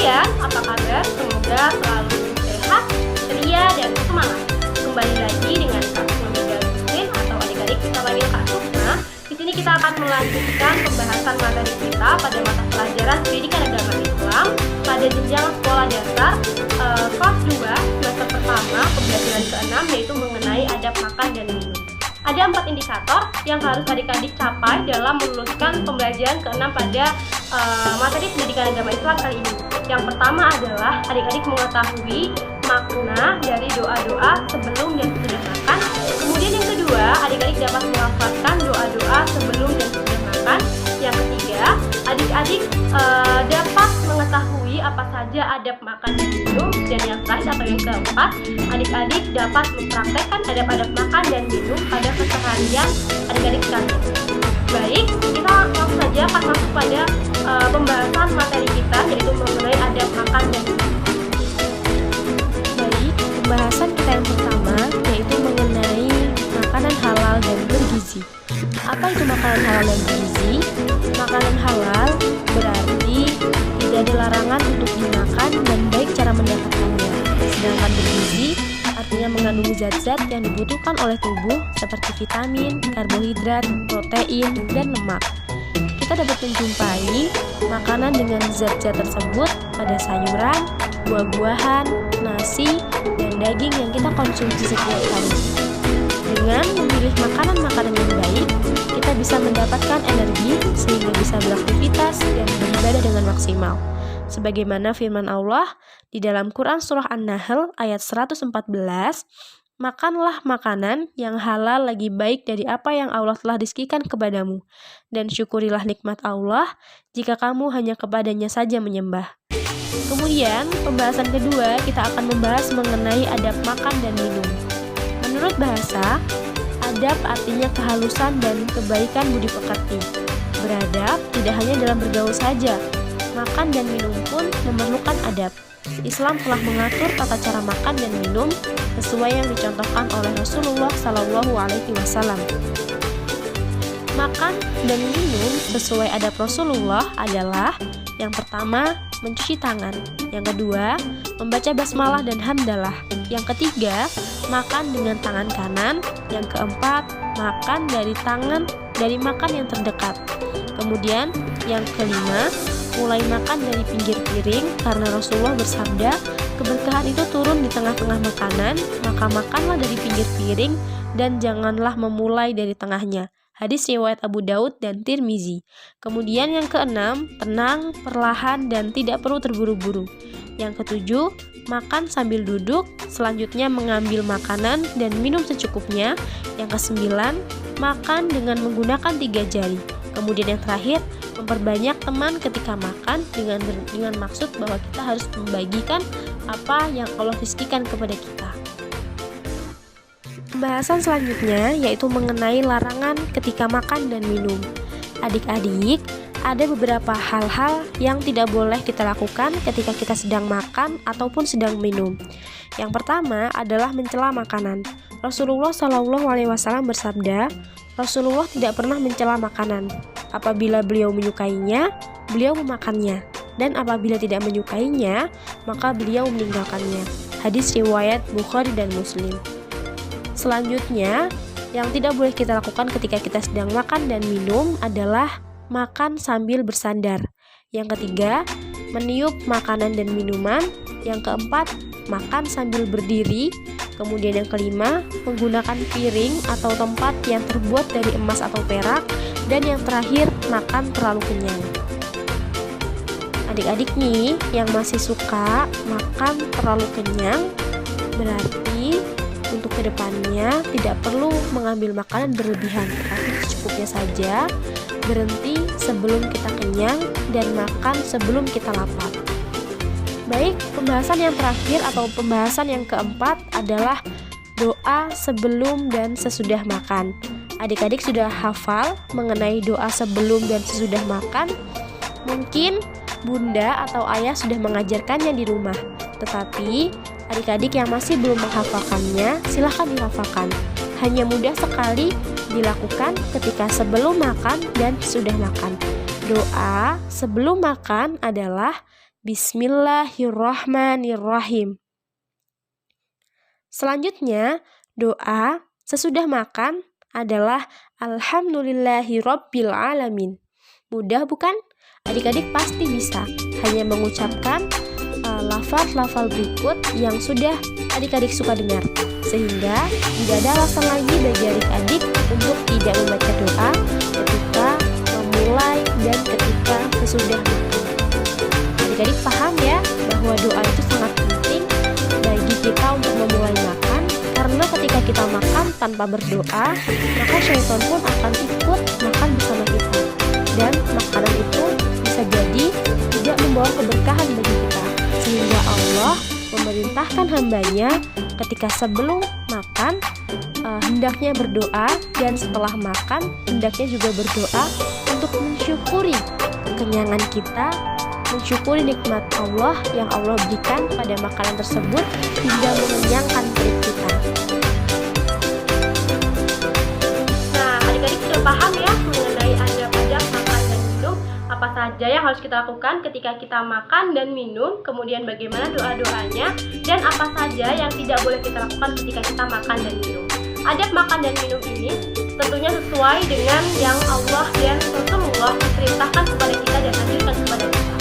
kalian, apa kabar? Semoga selalu sehat, ceria, dan semangat. Kembali lagi dengan Kak Sumi Galusin atau adik-adik kita panggil Kak Sukma. Di sini kita akan melanjutkan pembahasan materi kita pada mata pelajaran Pendidikan Agama Islam pada jenjang sekolah dasar kelas 2 semester pertama pembelajaran ke-6, yaitu mengenai adab makan dan minum. Ada 4 indikator yang harus adik-adik capai dalam meluluskan pembelajaran ke-6 pada materi Pendidikan Agama Islam kali ini. Yang pertama adalah adik-adik mengetahui makna dari doa-doa sebelum dan sesudah makan. Kemudian yang kedua, adik-adik dapat melafalkan doa-doa sebelum dan sesudah makan. Yang ketiga, adik-adik dapat mengetahui apa saja adab makan dan minum. Dan yang terakhir atau yang keempat, adik-adik dapat mempraktekkan adab-adab makan dan minum pada keseharian adik-adik sekalian. Baik, kita langsung saja akan masuk pada pembahasan materi kita, yaitu mengenai adab makan dan minum. Baik, pembahasan kita yang pertama yaitu mengenai makanan halal dan bergizi. Apa itu makanan halal dan bergizi? Makanan halal berarti tidak ada larangan untuk dimakan dan baik cara mendapatkannya. Sedangkan bergizi artinya mengandung zat-zat yang dibutuhkan oleh tubuh seperti vitamin, karbohidrat, protein, dan lemak. Kita dapat menjumpai makanan dengan zat-zat tersebut pada sayuran, buah-buahan, nasi, dan daging yang kita konsumsi setiap hari. Dengan memilih makanan-makanan yang baik, kita bisa mendapatkan energi sehingga bisa beraktivitas dan beribadah dengan maksimal. Sebagaimana firman Allah di dalam Quran Surah An-Nahl ayat 114, makanlah makanan yang halal lagi baik dari apa yang Allah telah rizkikan kepadamu, dan syukurilah nikmat Allah jika kamu hanya kepadanya saja menyembah. Kemudian, pembahasan kedua kita akan membahas mengenai adab makan dan minum. Menurut bahasa, adab artinya kehalusan dan kebaikan budi pekerti. Beradab tidak hanya dalam bergaul saja, makan dan minum pun memerlukan adab. Islam telah mengatur tata cara makan dan minum sesuai yang dicontohkan oleh Rasulullah SAW. Makan dan minum sesuai adab Rasulullah adalah: yang pertama, mencuci tangan. Yang kedua, membaca basmalah dan hamdalah. Yang ketiga, makan dengan tangan kanan. Yang keempat, makan dari makan yang terdekat. Kemudian, yang kelima, mulai makan dari pinggir piring, karena Rasulullah bersabda, keberkahan itu turun di tengah-tengah makanan, maka makanlah dari pinggir piring dan janganlah memulai dari tengahnya. Hadis riwayat Abu Daud dan Tirmizi. Kemudian yang keenam, tenang, perlahan, dan tidak perlu terburu-buru. Yang ketujuh, makan sambil duduk. Selanjutnya mengambil makanan dan minum secukupnya. Yang kesembilan, makan dengan menggunakan 3 jari. Kemudian yang terakhir, memperbanyak teman ketika makan dengan maksud bahwa kita harus membagikan apa yang Allah rizkikan kepada kita. Pembahasan selanjutnya yaitu mengenai larangan ketika makan dan minum. Adik-adik, ada beberapa hal-hal yang tidak boleh kita lakukan ketika kita sedang makan ataupun sedang minum. Yang pertama adalah mencela makanan. Rasulullah SAW bersabda, Rasulullah tidak pernah mencela makanan. Apabila beliau menyukainya, beliau memakannya, dan apabila tidak menyukainya, maka beliau meninggalkannya. Hadis riwayat Bukhari dan Muslim. Selanjutnya, yang tidak boleh kita lakukan ketika kita sedang makan dan minum adalah makan sambil bersandar. Yang ketiga, meniup makanan dan minuman. Yang keempat, makan sambil berdiri. Kemudian yang kelima, menggunakan piring atau tempat yang terbuat dari emas atau perak. Dan yang terakhir, makan terlalu kenyang. Adik-adik nih yang masih suka makan terlalu kenyang, berarti untuk kedepannya tidak perlu mengambil makanan berlebihan, tapi secukupnya saja, berhenti sebelum kita kenyang dan makan sebelum kita lapar. Baik, pembahasan yang terakhir atau pembahasan yang keempat adalah doa sebelum dan sesudah makan. Adik-adik sudah hafal mengenai doa sebelum dan sesudah makan? Mungkin bunda atau ayah sudah mengajarkannya di rumah, tetapi adik-adik yang masih belum menghafalkannya, silahkan dihafalkan. Hanya mudah sekali dilakukan ketika sebelum makan dan sudah makan. Doa sebelum makan adalah Bismillahirrahmanirrahim. Selanjutnya, doa sesudah makan adalah Alhamdulillahirabbil alamin. Mudah bukan? Adik-adik pasti bisa hanya mengucapkan lafaz-lafaz berikut yang sudah adik-adik suka dengar, sehingga tidak ada alasan lagi bagi adik-adik untuk tidak membaca doa ketika memulai dan ketika sesudah makan. Adik-adik paham ya bahwa doa itu sangat penting bagi kita untuk memulai makan, karena ketika kita makan tanpa berdoa, maka syaitan pun akan ikut makan bersama kita, dan makanan itu bisa jadi tidak membawa keberkahan bagi kita, sehingga Allah memerintahkan hambanya ketika sebelum makan hendaknya berdoa, dan setelah makan hendaknya juga berdoa untuk mensyukuri kekenyangan kita, mensyukuri nikmat Allah yang Allah berikan pada makanan tersebut hingga mengenyangkan perut kita. Nah, adik-adik sudah paham ya mengenai adab-adab makan dan minum, apa saja yang harus kita lakukan ketika kita makan dan minum, kemudian bagaimana doa-doanya, dan apa saja yang tidak boleh kita lakukan ketika kita makan dan minum. Adab makan dan minum ini tentunya sesuai dengan yang Allah dan Rasulullah perintahkan kepada kita dan anjurkan kepada kita.